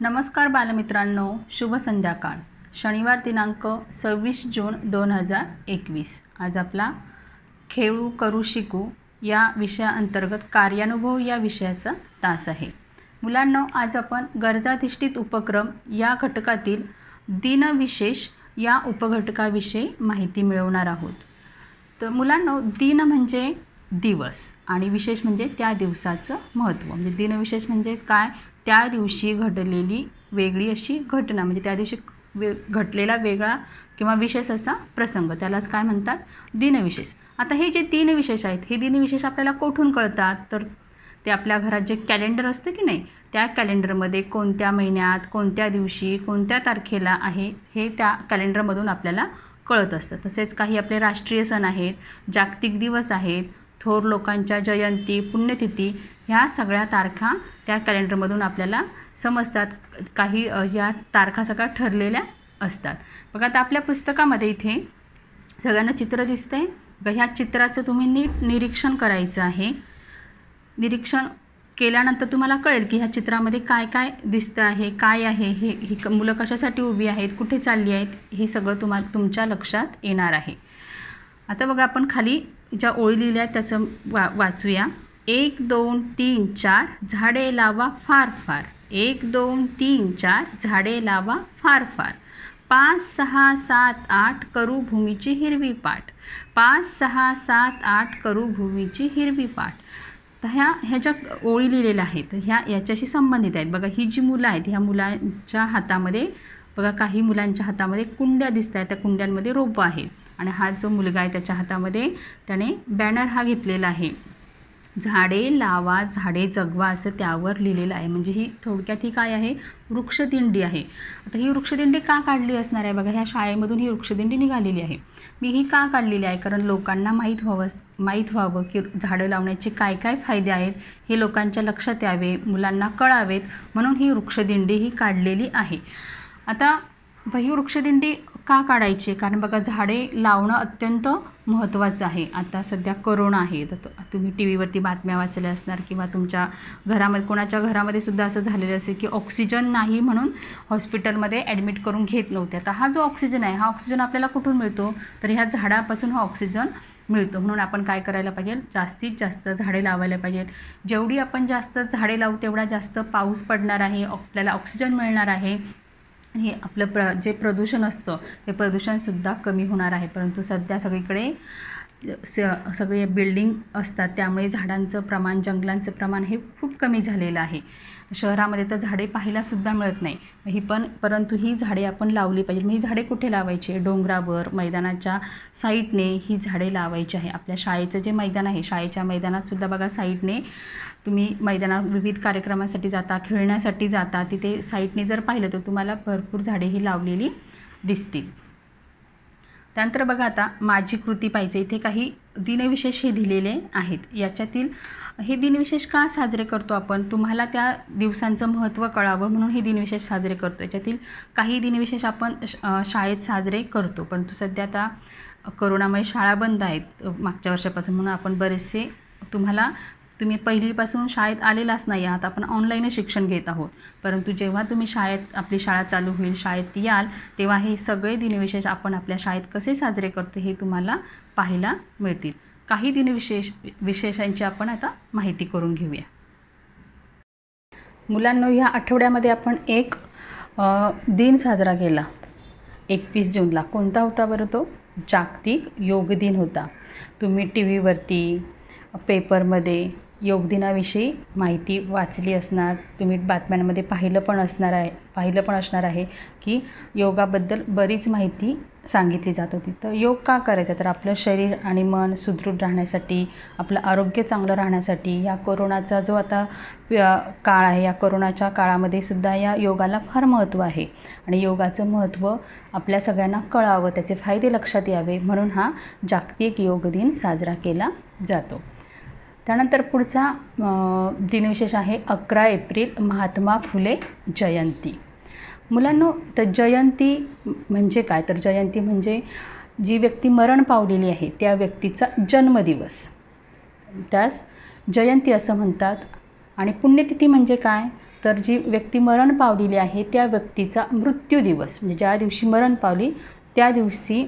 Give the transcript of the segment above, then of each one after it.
नमस्कार बालमित्रांनो, शुभ संध्याकाळ। शनिवार दिनांक 26 जून 2021। आज आपला खेळू करू शिकू या विषयाअंतर्गत कार्यानुभव या विषयाचा तास आहे। मुलांनो, आज आपण गरजाधिष्ठित उपक्रम या घटकातील दिनविशेष या उपघटकाविषयी माहिती मिळवणार आहोत। तर मुलांनो, दिन म्हणजे दिवस आणि विशेष म्हणजे त्या दिवसाचं महत्त्व। म्हणजे दिनविशेष म्हणजे काय? त्या दिवशी घडलेली वेगळी अशी घटना, म्हणजे त्या दिवशी घडलेला वेगळा किंवा विशेष असा प्रसंग, त्यालाच काय म्हणतात? दिनविशेष। आता हे जे दिनविशेष आहेत, हे दिनविशेष आपल्याला कोठून कळतात? तर ते आपल्या घरात जे कॅलेंडर असतं की नाही, त्या कॅलेंडरमध्ये कोणत्या महिन्यात, कोणत्या दिवशी, कोणत्या तारखेला आहे हे त्या कॅलेंडरमधून आपल्याला कळत असतं। तसेच काही आपले राष्ट्रीय सण आहेत, जागतिक दिवस आहेत, थोर लोकांच्या जयंती, पुण्यतिथी, ह्या सगळ्या तारखा त्या कॅलेंडरमधून आपल्याला समजतात। काही या तारखा सगळ्या ठरलेल्या असतात। बघा, आता आपल्या पुस्तकामध्ये इथे सगळ्यांना चित्र दिसतंय बघा। ह्या चित्राचं तुम्ही नीट निरीक्षण करायचं आहे। निरीक्षण केल्यानंतर तुम्हाला कळेल की ह्या चित्रामध्ये काय काय दिसतं आहे, काय आहे ही मुलं कशासाठी उभी आहेत, कुठे चालली आहेत, हे सगळं तुमच्या लक्षात येणार आहे। आता बघा, आपण खाली ज्या ओळी लिहिल्या आहेत त्याचं वाचूया। 1 2 3 4 झाडे लावा फार फार। 1 2 3 4 झाडे लावा फार फार। 5 6 7 8 करू भूमीची हिरवी पाट। 5 6 7 8 करू भूमीची हिरवी पाट। तर ह्या ज्या ओळी लिहिलेल्या आहेत ह्या याच्याशी संबंधित आहेत। बघा, ही जी मुलं आहेत, ह्या मुलांच्या हातामध्ये बघा, काही मुलांच्या हातामध्ये कुंड्या दिसत आहेत, त्या कुंड्यांमध्ये रोपं आहेत। आणि हा जो मुलगा आहे त्याच्या हातामध्ये त्याने बॅनर हा घेतलेला आहे, झाडे लावा झाडे जगवा असं त्यावर लिहिलेलं आहे। म्हणजे ही थोडक्यात ही काय आहे? वृक्षदिंडी आहे। आता ही वृक्षदिंडी का काढली असणार आहे? बघा, ह्या शाळेमधून ही वृक्षदिंडी निघालेली आहे। मी ही का काढलेली आहे? कारण लोकांना माहीत व्हावं की झाडं लावण्याचे काय काय फायदे आहेत हे लोकांच्या लक्षात यावे, मुलांना कळावेत, म्हणून ही वृक्षदिंडी ही काढलेली आहे। आता ही वृक्षदिंडी का काढायची? कारण बघा, झाडे लावणं अत्यंत महत्त्वाचं आहे। आता सध्या कोरोना आहे, तर तुम्ही टी व्हीवरती बातम्या वाचल्या असणार किंवा तुमच्या घरामध्ये कोणाच्या घरामध्ये सुद्धा असं झालेलं असेल की ऑक्सिजन नाही म्हणून हॉस्पिटलमध्ये ॲडमिट करून घेत नव्हते। आता हा जो ऑक्सिजन आहे, हा ऑक्सिजन आपल्याला कुठून मिळतो? तर ह्या झाडापासून हा ऑक्सिजन मिळतो। म्हणून आपण काय करायला पाहिजे? जास्तीत जास्त झाडे लावायला पाहिजेत। जेवढी आपण जास्त झाडे लावू तेवढा जास्त पाऊस पडणार आहे, आपल्याला ऑक्सिजन मिळणार आहे, हे आपलं जे प्रदूषण असतं ते प्रदूषणसुद्धा कमी होणार आहे। परंतु सध्या सगळीकडे सगळे बिल्डिंग असतात, त्यामुळे झाडांचं प्रमाण, जंगलांचं प्रमाण हे खूप कमी झालेलं आहे। शहरामध्ये तर झाडे पाहायलासुद्धा मिळत नाही। परंतु ही झाडे आपण लावली पाहिजे। ही झाडे कुठे लावायची? डोंगरावर, मैदानाच्या साईडने ही झाडे लावायची आहे। आपल्या शाळेचं जे मैदान आहे, शाळेच्या मैदानातसुद्धा बघा, साईडने तुम्ही मैदानात विविध कार्यक्रमासाठी जाता, खेळण्यासाठी जाता, तिथे साईडने जर पाहिलं तर तुम्हाला भरपूर झाडे ही लावलेली दिसतील। त्यानंतर बघा, आता माझी कृती पाहिजे, इथे काही दिनविशेष हे दिलेले आहेत। याच्यातील हे दिनविशेष का साजरे करतो आपण? तुम्हाला त्या दिवसांचं महत्त्व कळावं म्हणून हे दिनविशेष साजरे करतो। याच्यातील काही दिनविशेष आपण शाळेत साजरे करतो, परंतु सध्या आता कोरोनामुळे शाळा बंद आहेत मागच्या वर्षापासून, म्हणून आपण बरेचसे तुम्ही पहिलीपासून शाळेत आलेलाच नाही आहात, आपण ऑनलाईनच शिक्षण घेत आहोत। परंतु जेव्हा तुम्ही आपली शाळा चालू होईल, शाळेत याल, तेव्हा हे सगळे दिनविशेष आपण आपल्या शाळेत कसे साजरे करतो हे तुम्हाला पाहायला मिळतील। काही विशेषांची आपण आता माहिती करून घेऊया। मुलांनो, ह्या आठवड्यामध्ये आपण एक दिन साजरा केला 21 जूनला। कोणता होता बरं तो? जागतिक योग दिन होता। तुम्ही टी व्हीवरती, पेपरमध्ये योग दिनाविषयी माहिती वाचली असणार, तुम्ही बातम्यांमध्ये पाहिलं पण असणार आहे की योगाबद्दल बरीच माहिती सांगितली जात होती। तर योग का करायचा? तर आपलं शरीर आणि मन सुदृढ राहण्यासाठी, आपलं आरोग्य चांगलं राहण्यासाठी। या कोरोनाचा जो आता काळ आहे, या कोरोनाच्या काळामध्ये सुद्धा या योगाला फार महत्त्व आहे आणि योगाचं महत्त्व आपल्या सगळ्यांना कळावं, त्याचे फायदे लक्षात यावे, म्हणून हा जागतिक योग दिन साजरा केला जातो। त्यानंतर पुढचा दिनविशेष आहे 11 एप्रिल, महात्मा फुले जयंती। मुलांनो, तर जयंती म्हणजे काय? तर जयंती म्हणजे जी व्यक्ती मरण पावलेली आहे त्या व्यक्तीचा जन्मदिवस, त्यास जयंती असं म्हणतात। आणि पुण्यतिथी म्हणजे काय? तर जी व्यक्ती मरण पावलेली आहे त्या व्यक्तीचा मृत्यू दिवस, म्हणजे ज्या दिवशी मरण पावली त्या दिवशी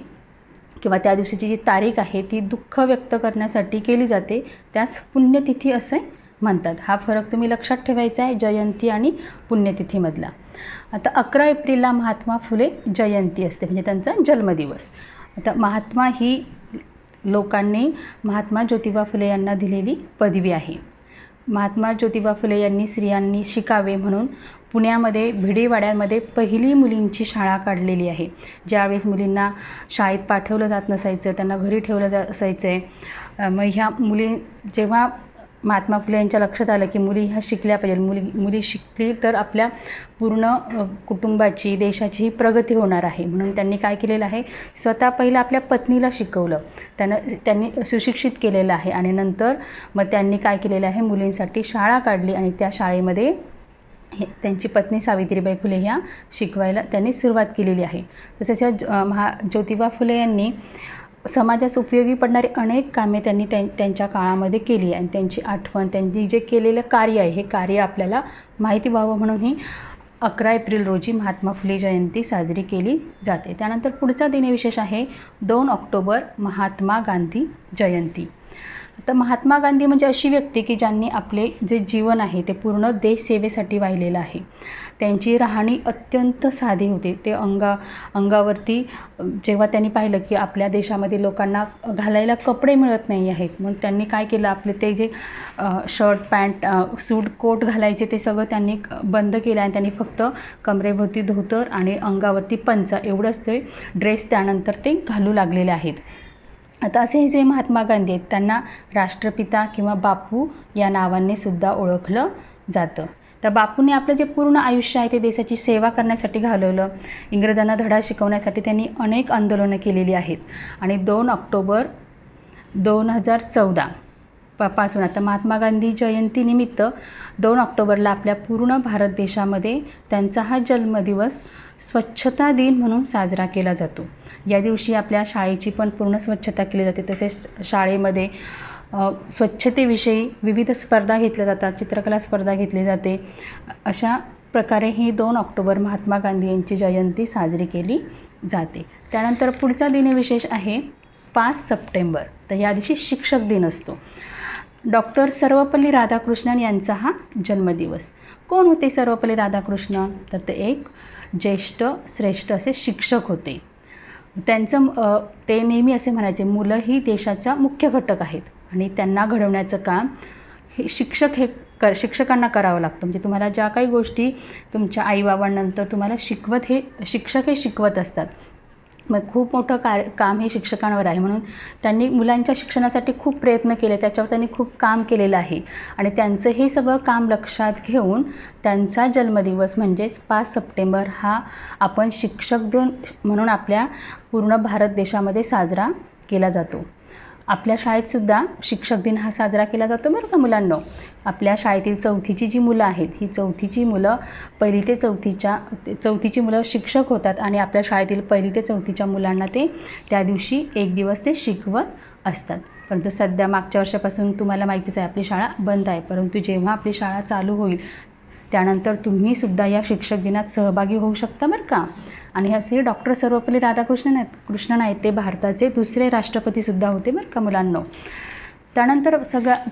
किंवा त्या दिवशीची जी तारीख आहे ती दुःख व्यक्त करण्यासाठी केली जाते, त्यास पुण्यतिथी असे म्हणतात. हा फरक तुम्ही लक्षात ठेवायचा आहे जयंती आणि पुण्यतिथीमधला. आता 11 एप्रिलला महात्मा फुले जयंती असते, म्हणजे त्यांचा जन्मदिवस. आता महात्मा ही लोकांनी महात्मा ज्योतिबा फुले यांना दिलेली पदवी आहे. महात्मा ज्योतिबा फुले यांनी स्त्रियांनी शिकावे म्हणून पुण्यामध्ये भिडेवाड्यामध्ये पहिली मुलींची शाळा काढलेली आहे. ज्यावेळेस मुलींना शाळेत पाठवलं जात नसायचं, त्यांना घरी ठेवलं जात असायचं आहे, मग ह्या मुली जेव्हा महात्मा फुले यांच्या लक्षात आलं की मुली ह्या शिकल्या पाहिजे, मुली शिकतील तर आपल्या पूर्ण कुटुंबाची देशाचीही प्रगती होणार आहे, म्हणून त्यांनी काय केलेलं आहे, स्वतः पहिलं आपल्या पत्नीला शिकवलं, त्यांनी सुशिक्षित केलेलं आहे आणि नंतर मग त्यांनी काय केलेलं आहे, मुलींसाठी शाळा काढली आणि त्या शाळेमध्ये त्यांची पत्नी सावित्रीबाई फुले ह्या शिकवायला त्यांनी सुरुवात केलेली आहे. तसेच ह्या ज्योतिबा फुले यांनी समाजास उपयोगी पडणारी अनेक कामे त्यांनी त्यांच्या काळामध्ये केली आहे आणि त्यांची आठवण, त्यांनी जे केलेलं कार्य आहे हे कार्य आपल्याला माहिती व्हावं म्हणून ही 11 एप्रिल रोजी महात्मा फुले जयंती साजरी केली जाते. त्यानंतर पुढचा दिनविशेष आहे 2 ऑक्टोबर महात्मा गांधी जयंती. आता महात्मा गांधी म्हणजे अशी व्यक्ती की ज्यांनी आपले जे जीवन आहे ते पूर्ण देशसेवेसाठी वाहिलेलं आहे. त्यांची राहणी अत्यंत साधी होती. ते अंगावरती जेव्हा त्यांनी पाहिलं की आपल्या देशामध्ये लोकांना घालायला कपडे मिळत नाही आहेत, म्हणून त्यांनी काय केलं, आपले ते जे शर्ट पॅन्ट सूट कोट घालायचे ते सगळं त्यांनी बंद केलं आणि त्यांनी फक्त कमरेभोवती धोतर आणि अंगावरती पंचा एवढंच ते ड्रेस त्यानंतर ते घालू लागलेले आहेत. आता असे हे जे महात्मा गांधी आहेत त्यांना राष्ट्रपिता किंवा बापू या नावाने सुद्धा ओळखलं जातं. तर बापूंनी आपलं जे पूर्ण आयुष्य आहे ते देशाची सेवा करण्यासाठी घालवलं. इंग्रजांना धडा शिकवण्यासाठी त्यांनी अनेक आंदोलनं केलेली आहेत आणि 2 ऑक्टोबर 2014 पासून आता महात्मा गांधी जयंतीनिमित्त 2 ऑक्टोबरला आपल्या पूर्ण भारत देशामध्ये त्यांचा हा जन्मदिवस स्वच्छता दिन म्हणून साजरा केला जातो. या दिवशी आपल्या शाळेची पण पूर्ण स्वच्छता केली जाते. तसेच शाळेमध्ये स्वच्छतेविषयी विविध स्पर्धा घेतल्या जातात, चित्रकला स्पर्धा घेतली जाते. अशा प्रकारे ही 2 ऑक्टोबर महात्मा गांधी यांची जयंती साजरी केली जाते. त्यानंतर पुढचा दिनविशेष आहे 5 सप्टेंबर. तर या दिवशी शिक्षक दिन असतो. डॉक्टर सर्वपल्ली राधाकृष्णन यांचा हा जन्मदिवस. कोण होते सर्वपल्ली राधाकृष्णन? तर ते एक ज्येष्ठ श्रेष्ठ असे शिक्षक होते. त्यांचं ते नेहमी असे म्हणायचे, मुलं ही देशाचा मुख्य घटक आहेत आणि त्यांना घडवण्याचं काम हे शिक्षकांना करावं लागतं. म्हणजे तुम्हाला ज्या काही गोष्टी तुमच्या आईबाबांनंतर तुम्हाला शिक्षक हे शिकवत असतात. मग खूप मोठं काम हे शिक्षकांवर आहे, म्हणून त्यांनी मुलांच्या शिक्षणासाठी खूप प्रयत्न केले, त्याच्यावर त्यांनी खूप काम केलेलं आहे आणि त्यांचं हे सगळं काम लक्षात घेऊन त्यांचा जन्मदिवस म्हणजेच 5 सप्टेंबर हा आपण शिक्षक दिन म्हणून आपल्या पूर्ण भारत देशामध्ये साजरा केला जातो. आपल्या शाळेतसुद्धा शिक्षक दिन हा साजरा केला जातो बरं का मुलांनो. आपल्या शाळेतील 4थीची जी मुलं आहेत ही 4थीची मुलं 1ली ते 4थीची मुलं शिक्षक होतात आणि आपल्या शाळेतील 1ली ते 4थीच्या मुलांना ते त्या दिवशी एक दिवस ते शिकवत असतात. परंतु सध्या मागच्या वर्षापासून तुम्हाला माहितीच आहे आपली शाळा बंद आहे, परंतु जेव्हा आपली शाळा चालू होईल त्यानंतर तुम्हीसुद्धा या शिक्षक दिनात सहभागी होऊ शकता बरं का. आणि असे डॉक्टर सर्वपल्ली राधाकृष्णन आहेत ते भारताचे 2रे राष्ट्रपतीसुद्धा होते बरं का मुलांनो. त्यानंतर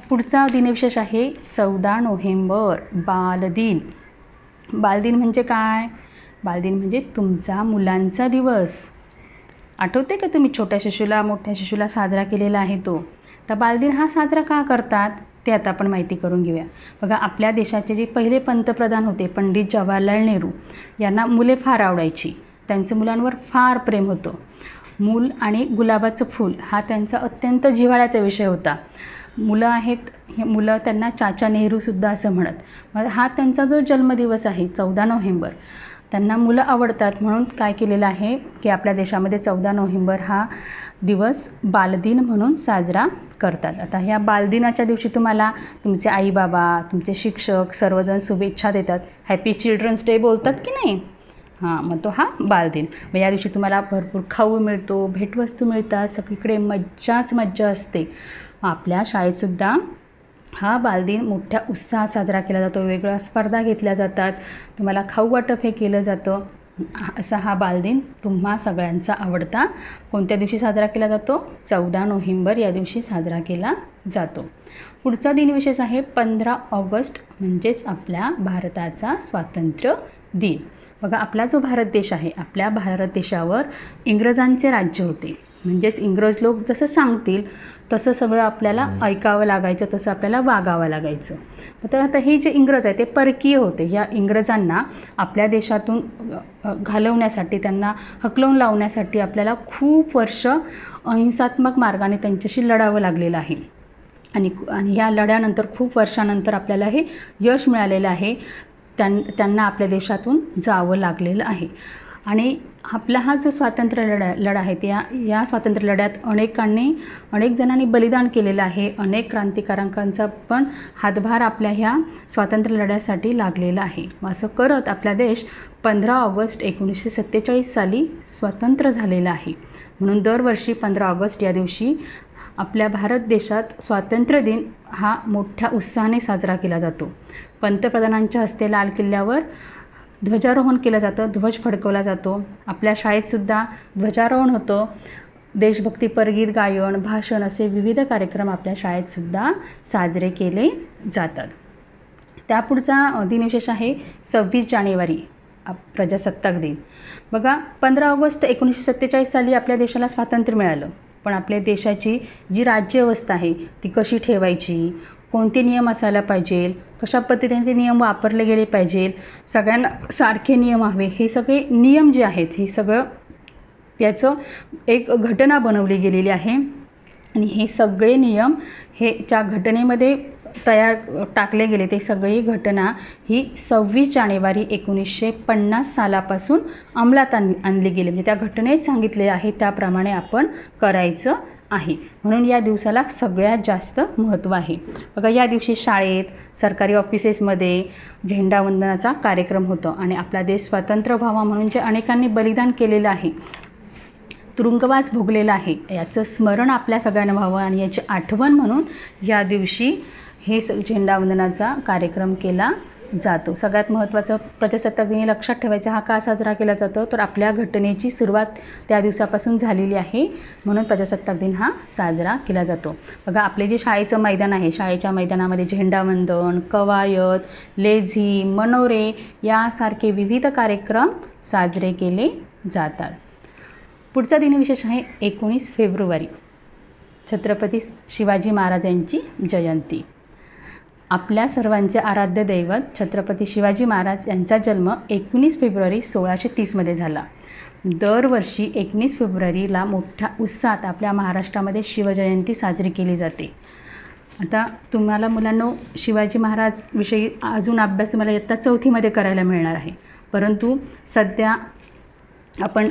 पुढचा दिनविशेष आहे 14 नोव्हेंबर बालदिन. बालदिन म्हणजे काय? बालदिन म्हणजे तुमचा मुलांचा दिवस. आठवते का तुम्ही छोट्या शिशूला मोठ्या शिशूला साजरा केलेला आहे तो. तर बालदिन हा साजरा का करतात ते आता आपण माहिती करून घेऊया. बघा, आपल्या देशाचे जे पहिले पंतप्रधान होते पंडित जवाहरलाल नेहरू यांना मुले फार आवडायची. त्यांचं मुलांवर फार प्रेम होतं. मूल आणि गुलाबाचं फूल हा त्यांचा अत्यंत जिव्हाळ्याचा विषय होता. मुलं आहेत हे मुलं त्यांना चाचा नेहरूसुद्धा असं म्हणत. मग हा त्यांचा जो जन्मदिवस आहे 14 नोव्हेंबर त्यांना मुलं आवडतात म्हणून काय केलेलं आहे की आपल्या देशामध्ये 14 नोव्हेंबर हा दिवस बालदिन म्हणून साजरा करतात. आता ह्या बालदिनाच्या दिवशी तुम्हाला तुमचे आईबाबा तुमचे शिक्षक सर्वजण शुभेच्छा देतात, हॅपी चिल्ड्रन्स डे बोलतात की नाही. मग तो हा बालदिन. मग या दिवशी तुम्हाला भरपूर खाऊ मिळतो, भेटवस्तू मिळतात, सगळीकडे मज्जाच मज्जा असते. आपल्या शाळेतसुद्धा हा बालदिन मोठ्या उत्साहात साजरा केला जातो. वेगवेगळ्या स्पर्धा घेतल्या जातात, तुम्हाला खाऊ वाटप हे केलं जातं. असा हा बालदिन तुम्हा सगळ्यांचा आवडता कोणत्या दिवशी साजरा केला जातो? 14 नोव्हेंबर या दिवशी साजरा केला जातो. पुढचा दिनविशेष आहे 15 ऑगस्ट, म्हणजेच आपल्या भारताचा स्वातंत्र्य दिन. बघा, आपला जो भारत देश आहे, आपल्या भारत देशावर इंग्रजांचे राज्य होते. म्हणजेच इंग्रज लोक जसं सांगतील तसं सगळं आपल्याला ऐकावं लागायचं, तसं आपल्याला वागावं लागायचं. तर आता हे जे इंग्रज आहे ते परकीय होते. ह्या इंग्रजांना आपल्या देशातून घालवण्यासाठी, त्यांना हकलवून लावण्यासाठी आपल्याला खूप वर्ष अहिंसात्मक मार्गाने त्यांच्याशी लढावं लागलेलं आहे. आणि ह्या लढ्यानंतर खूप वर्षानंतर आपल्याला हे यश मिळालेलं आहे. त्यांना आपल्या देशातून जावं लागलेलं आहे. आणि आपला हा जो स्वातंत्र्य लढा आहे, या स्वातंत्र्य लढ्यात अनेक जणांनी बलिदान केलेलं आहे. अनेक क्रांतिकारकांचा पण हातभार आपल्या ह्या स्वातंत्र्य लढ्यासाठी लागलेला आहे. असं करत आपला देश 15 ऑगस्ट 1947 साली स्वतंत्र झालेला आहे. म्हणून दरवर्षी 15 ऑगस्ट या दिवशी आपल्या भारत देशात स्वातंत्र्य दिन हा मोठ्या उत्साहाने साजरा केला जातो. पंतप्रधानांच्या हस्ते लाल किल्ल्यावर ध्वजारोहण केलं जातं, ध्वज फडकवला जातो. आपल्या शाळेतसुद्धा ध्वजारोहण होतं. देशभक्तीपर गीत गायन, भाषण असे विविध कार्यक्रम आपल्या शाळेतसुद्धा साजरे केले जातात. त्यापुढचा दिनविशेष आहे 26 जानेवारी, प्रजासत्ताक दिन. बघा, 15 ऑगस्ट 1947 साली आपल्या देशाला स्वातंत्र्य मिळालं. पण आपल्या देशाची जी राज्यव्यवस्था आहे ती कशी ठेवायची, कोणते नियम असायला पाहिजे, कशा पद्धतीने ते नियम वापरले गेले पाहिजे, सगळ्यांना सारखे नियम हवे, हे सगळे नियम जे आहेत हे सगळं त्याचं एक घटना बनवली गेलेली आहे. आणि हे सगळे नियम हे ज्या घटनेमध्ये टाकले गेले ते सगळी घटना ही 26 जानेवारी 1950 सालापासून अंमलात आणली गेली. म्हणजे त्या घटनेत सांगितले आहे त्याप्रमाणे आपण करायचं आहे. म्हणून या दिवसाला सगळ्यात जास्त महत्त्व आहे. बघा, या दिवशी शाळेत, सरकारी ऑफिसेसमध्ये झेंडावंदनाचा कार्यक्रम होतो. आणि आपला देश स्वतंत्र व्हावा म्हणून जे अनेकांनी बलिदान केलेलं आहे, तुरुंगवास भोगलेला आहे, याचं स्मरण आपल्या सगळ्यांना व्हावं आणि याची आठवण म्हणून या दिवशी हे झेंडावंदनाचा कार्यक्रम केला जातो. सगळ्यात महत्त्वाचं प्रजासत्ताक दिनी लक्षात ठेवायचं, हा का साजरा केला जातो, तर आपल्या घटनेची सुरुवात त्या दिवसापासून झालेली आहे, म्हणून प्रजासत्ताक दिन हा साजरा केला जातो. बघा, आपले जे शाळेचं मैदान आहे, शाळेच्या मैदानामध्ये झेंडावंदन, कवायत, लेझी, मनोरे यासारखे विविध कार्यक्रम साजरे केले जातात. पुढचा दिनविशेष आहे 19 फेब्रुवारी, छत्रपती शिवाजी महाराज यांची जयंती. आपल्या सर्वांचे आराध्य दैवत छत्रपती शिवाजी महाराज यांचा जन्म 19 फेब्रुवारी 1630 झाला. दरवर्षी 19 फेब्रुवारीला मोठ्या उत्साहात आपल्या महाराष्ट्रामध्ये शिवजयंती साजरी केली जाते. आता तुम्हाला मुलांनो, शिवाजी महाराज विषयी अजून अभ्यास तुम्हाला इयत्ता 4थीमध्ये करायला मिळणार आहे. परंतु सध्या आपण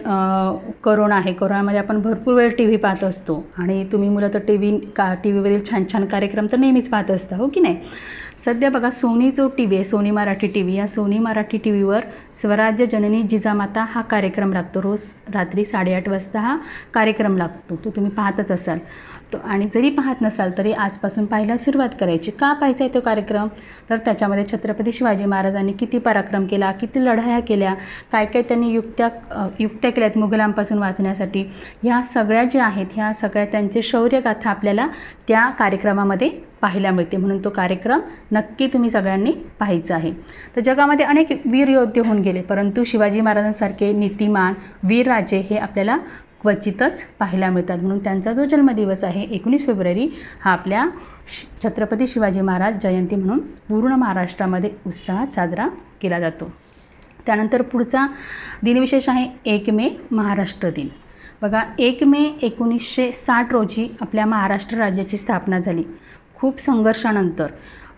कोरोना आहे, कोरोनामध्ये आपण भरपूर वेळ टी व्ही पाहत असतो. आणि तुम्ही मुलं तर टी व्हीवरील छान छान कार्यक्रम तर नेहमीच पाहत असता, हो की नाही? सध्या बघा, सोनी जो टी व्ही आहे, सोनी मराठी टी व्ही, या सोनी मराठी टी व्हीवर स्वराज्य जननी जिजामाता हा कार्यक्रम लागतो. रोज रात्री 8:30 वाजता हा कार्यक्रम लागतो. तो तुम्ही पाहतच असाल. आणि जरी पाहत नसाल तरी आजपासून पाहायला सुरुवात करायची. का पाहायचा आहे तो कार्यक्रम? तर त्याच्यामध्ये छत्रपती शिवाजी महाराजांनी किती पराक्रम केला, किती लढाया केल्या, काय काय त्यांनी युक्त्या केल्यात मुघलांपासून वाचण्यासाठी, ह्या सगळ्या ज्या आहेत ह्या सगळ्या त्यांचे शौर्यगाथा आपल्याला त्या कार्यक्रमामध्ये पाहायला मिळते. म्हणून तो कार्यक्रम नक्की तुम्ही सगळ्यांनी पाहायचा आहे. तर जगामध्ये अनेक वीर योद्धे होऊन गेले, परंतु शिवाजी महाराजांसारखे नीतिमान वीरराजे हे आपल्याला क्वचितच पाहायला मिळतात. म्हणून त्यांचा जो जन्मदिवस आहे 19 फेब्रुवारी हा आपल्या छत्रपती शिवाजी महाराज जयंती म्हणून पूर्ण महाराष्ट्रामध्ये उत्साहात साजरा केला जातो. त्यानंतर पुढचा दिनविशेष आहे 1 मे महाराष्ट्र दिन. बघा, 1 मे 1960 रोजी आपल्या महाराष्ट्र राज्याची स्थापना झाली. खूप संघर्षानंतर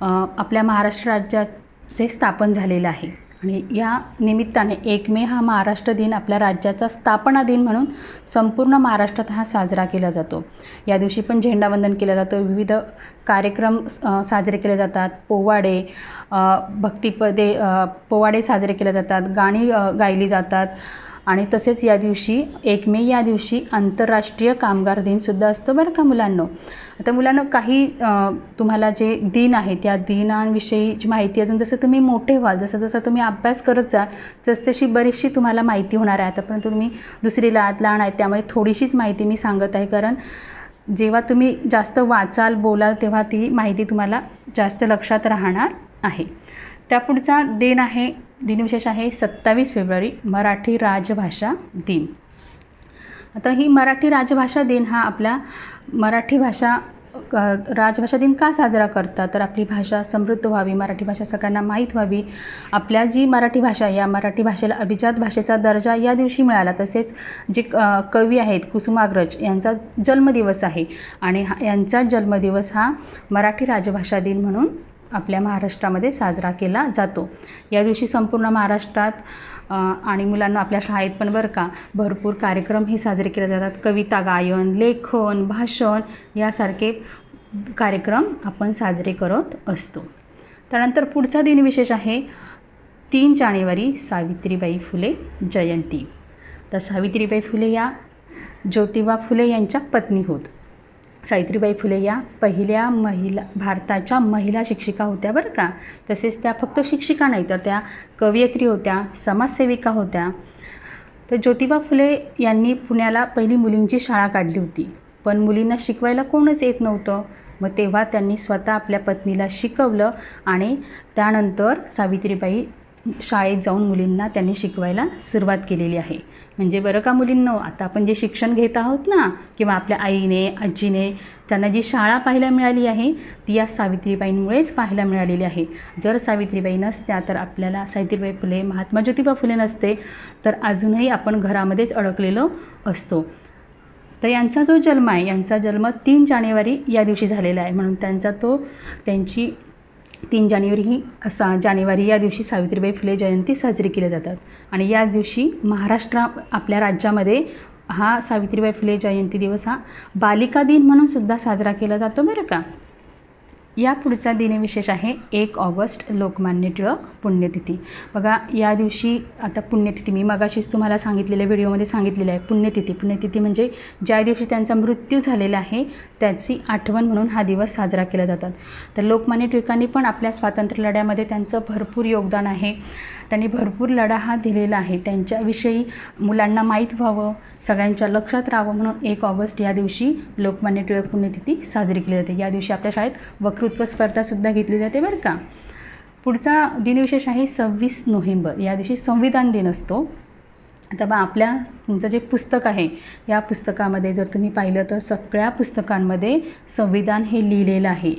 आपल्या महाराष्ट्र राज्याचे स्थापन झालेलं आहे. आणि या निमित्ताने 1 मे हा महाराष्ट्र दिन आपल्या राज्याचा स्थापना दिन म्हणून संपूर्ण महाराष्ट्रात हा साजरा केला जातो. या दिवशी पण झेंडावंदन केलं जातं, विविध कार्यक्रम साजरे केले जातात, पोवाडे, भक्तिपदे, पोवाडे साजरे केले जातात, गाणी गायली जातात. आणि तसेच या दिवशी 1 मे या दिवशी आंतरराष्ट्रीय कामगार दिनसुद्धा असतो बरं का मुलांनो. आता मुलांनो, काही तुम्हाला जे दिन आहेत त्या दिनांविषयीची माहिती अजून जसं तुम्ही मोठे व्हाल, जसं जसं तुम्ही अभ्यास करत जा, तसतशी बरीचशी तुम्हाला माहिती होणार आहे. आतापर्यंत तुम्ही दुसरीला आहात, लहान आहेत, त्यामुळे थोडीशीच माहिती मी सांगत आहे. कारण जेव्हा तुम्ही जास्त वाचाल, बोलाल, तेव्हा ती माहिती तुम्हाला जास्त लक्षात राहणार आहे. त्यापुढचा दिन आहे, दिनविशेष आहे 27 फेब्रुवारी मराठी राजभाषा दिन. आता ही मराठी राजभाषा दिन हा आपल्या मराठी भाषा राजभाषा दिन का साजरा करतात, तर आपली भाषा समृद्ध व्हावी, मराठी भाषा सगळ्यांना माहीत व्हावी. आपल्या जी मराठी भाषा, या मराठी भाषेला अभिजात भाषेचा दर्जा या दिवशी मिळाला. तसेच जे कवी आहेत कुसुमाग्रज यांचा जन्मदिवस आहे आणि यांचा जन्मदिवस हा मराठी राजभाषा दिन म्हणून आपल्या महाराष्ट्रामध्ये साजरा केला जातो. या दिवशी संपूर्ण महाराष्ट्रात आणि मुलांना आपल्या शाळेत पण बरं का भरपूर कार्यक्रम हे साजरे केले जातात. कविता गायन, लेखन, भाषण यासारखे कार्यक्रम आपण साजरे करत असतो. त्यानंतर पुढचा दिनविशेष आहे 3 जानेवारी सावित्रीबाई फुले जयंती. तर सावित्रीबाई फुले या ज्योतिबा फुले यांच्या पत्नी होत. सावित्रीबाई फुले या पहिल्या भारताच्या महिला शिक्षिका होत्या बरं का. तसेच त्या फक्त शिक्षिका नाही, तर त्या कवयित्री होत्या, समाजसेविका होत्या. तर ज्योतिबा फुले यांनी पुण्याला पहिली मुलींची शाळा काढली होती, पण मुलींना शिकवायला कोणच येत नव्हतं. मग तेव्हा त्यांनी स्वतः आपल्या पत्नीला शिकवलं आणि त्यानंतर सावित्रीबाई शाळेत जाऊन मुलींना त्यांनी शिकवायला सुरुवात केलेली आहे. म्हणजे बरं का मुलींनो, आता आपण जे शिक्षण घेत आहोत ना, किंवा आपल्या आईने, आजीने त्यांना जी शाळा पाहायला मिळाली आहे ती या सावित्रीबाईंमुळेच पाहायला मिळालेली आहे. जर सावित्रीबाई नसत्या तर आपल्याला सावित्रीबाई फुले, महात्मा ज्योतिबा फुले नसते, तर अजूनही आपण घरामध्येच अडकलेलो असतो. तर यांचा जो जन्म आहे, यांचा जन्म 3 जानेवारी या दिवशी झालेला आहे, म्हणून त्यांची 3 जानेवारी या दिवशी सावित्रीबाई फुले जयंती साजरी केली जातात. आणि या दिवशी आपल्या राज्यामध्ये हा सावित्रीबाई फुले जयंती दिवस हा बालिका दिन म्हणून सुद्धा साजरा केला जातो बरं का. या पुढचा दिनविशेष आहे 1 ऑगस्ट लोकमान्य टिळक पुण्यतिथी. बघा, या दिवशी आता पुण्यतिथी मी मगाशीच तुम्हाला सांगितलेल्या व्हिडिओमध्ये सांगितलेलं आहे. पुण्यतिथी म्हणजे ज्या दिवशी त्यांचा मृत्यू झालेला आहे त्याची आठवण म्हणून हा दिवस साजरा केला जातात. तर लोकमान्य टिळकांनी पण आपल्या स्वातंत्र्य लढ्यामध्ये त्यांचं भरपूर योगदान आहे. त्यांनी भरपूर लढा हा दिलेला आहे. त्यांच्याविषयी मुलांना माहीत व्हावं, सगळ्यांच्या लक्षात राहावं म्हणून 1 ऑगस्ट या दिवशी लोकमान्य टिळक पुण्यतिथी साजरी केली जाते. या दिवशी आपल्या शाळेत वक्तृत्व स्पर्धासुद्धा घेतली जाते बरं का. पुढचा दिनविशेष आहे 26 नोव्हेंबर. या दिवशी संविधान दिन असतो. आता आपल्या तुमचं जे पुस्तक आहे या पुस्तकामध्ये जर तुम्ही पाहिलं तर सगळ्या पुस्तकांमध्ये संविधान हे लिहिलेलं आहे.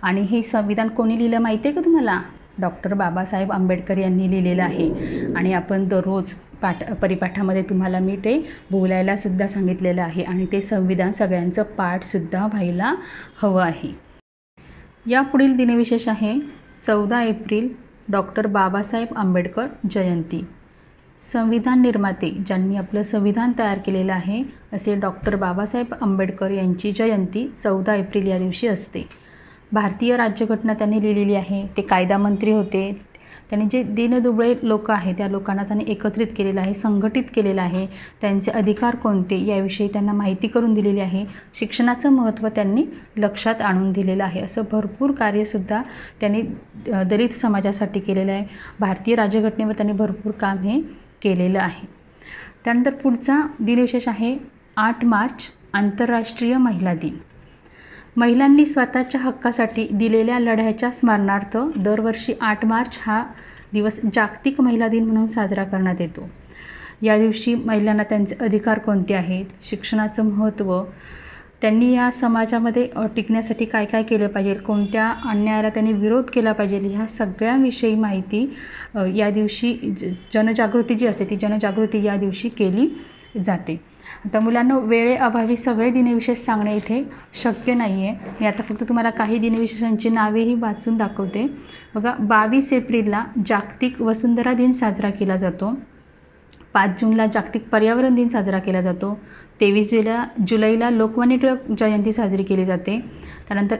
आणि हे संविधान कोणी लिहिलं माहिती आहे का तुम्हाला? डॉक्टर बाबासाहेब आंबेडकर यांनी लिहिलेलं आहे. आणि आपण दररोज परिपाठामध्ये तुम्हाला मी ते बोलायलासुद्धा सांगितलेलं आहे. आणि ते संविधान सगळ्यांचं पाठसुद्धा व्हायला हवं आहे. या पुढील दिनविशेष आहे 14 एप्रिल डॉक्टर बाबासाहेब आंबेडकर जयंती. संविधान निर्माते ज्यांनी आपलं संविधान तयार केलेलं आहे असे डॉक्टर बाबासाहेब आंबेडकर यांची जयंती 14 एप्रिल या दिवशी असते. भारतीय राज्यघटना त्यांनी लिहिलेली आहे. ते कायदा मंत्री होते. त्यांनी जे दीनदुबळे लोक आहेत त्या लोकांना त्यांनी एकत्रित केलेलं आहे, संघटित केलेलं आहे. त्यांचे अधिकार कोणते याविषयी त्यांना माहिती करून दिलेली आहे. शिक्षणाचं महत्त्व त्यांनी लक्षात आणून दिलेलं आहे. असं भरपूर कार्यसुद्धा त्यांनी दलित समाजासाठी केलेलं आहे. भारतीय राज्यघटनेवर त्यांनी भरपूर काम हे केलेलं आहे. त्यानंतर पुढचा दिनविशेष आहे 8 मार्च आंतरराष्ट्रीय महिला दिन. महिलांनी स्वतःच्या हक्कासाठी दिलेल्या लढ्याच्या स्मरणार्थ दरवर्षी 8 मार्च हा दिवस जागतिक महिला दिन म्हणून साजरा करण्यात येतो. या दिवशी महिलांना त्यांचे अधिकार कोणते आहेत, शिक्षणाचं महत्त्व, त्यांनी या समाजामध्ये टिकण्यासाठी काय काय केलं पाहिजे, कोणत्या अन्यायाला त्यांनी विरोध केला पाहिजे, ह्या सगळ्यांविषयी माहिती या दिवशी जनजागृती जी असते ती जनजागृती या दिवशी केली जाते. आता मुलांना वेळेअभावी सगळे दिनविशेष सांगणे इथे शक्य नाही आहे. मी आता फक्त तुम्हाला काही दिनविशेषांची नावेही वाचून दाखवते. बघा, 22 एप्रिलला जागतिक वसुंधरा दिन साजरा केला जातो. 5 जूनला जागतिक पर्यावरण दिन साजरा केला जातो. 23 जुलैला लोकमान्य टिळक जयंती साजरी केली जाते. त्यानंतर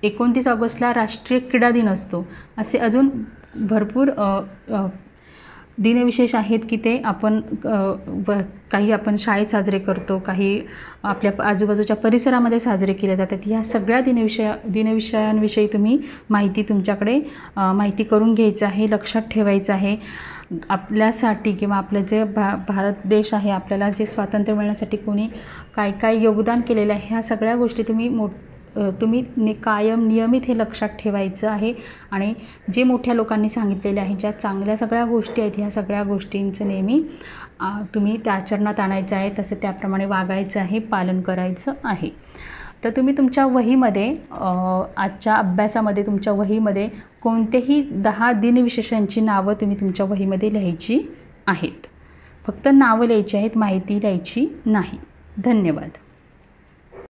29 ऑगस्टला राष्ट्रीय क्रीडा दिन असतो. असे अजून भरपूर दिनविशेष आहेत की ते आपण काही आपण शाळेत साजरे करतो, काही आपल्या आजूबाजूच्या परिसरामध्ये साजरे केले जातात. ह्या सगळ्या दिनविषयांविषयी तुम्ही तुमच्याकडे माहिती करून घ्यायचं आहे, लक्षात ठेवायचं आहे. आपल्यासाठी किंवा आपलं जे भारत देश आहे, आपल्याला जे स्वातंत्र्य मिळण्यासाठी कोणी काय काय योगदान केलेलं आहे, ह्या सगळ्या गोष्टी तुम्ही कायम नियमित हे लक्षात ठेवायचं आहे. आणि जे मोठ्या लोकांनी सांगितलेले आहे, ज्या चांगल्या सगळ्या गोष्टी आहेत, ह्या सगळ्या गोष्टींचं नेहमी तुम्ही त्या आचरणात आणायचं आहे, तसं त्याप्रमाणे वागायचं आहे, पालन करायचं आहे. तर तुम्ही तुमच्या वहीमध्ये आजच्या अभ्यासामध्ये तुमच्या वहीमध्ये कोणतेही 10 दिनविशेषांची नावं तुम्ही तुमच्या वहीमध्ये लिहायची आहेत. फक्त नावं लिहायची आहेत, माहिती लिहायची नाही. धन्यवाद.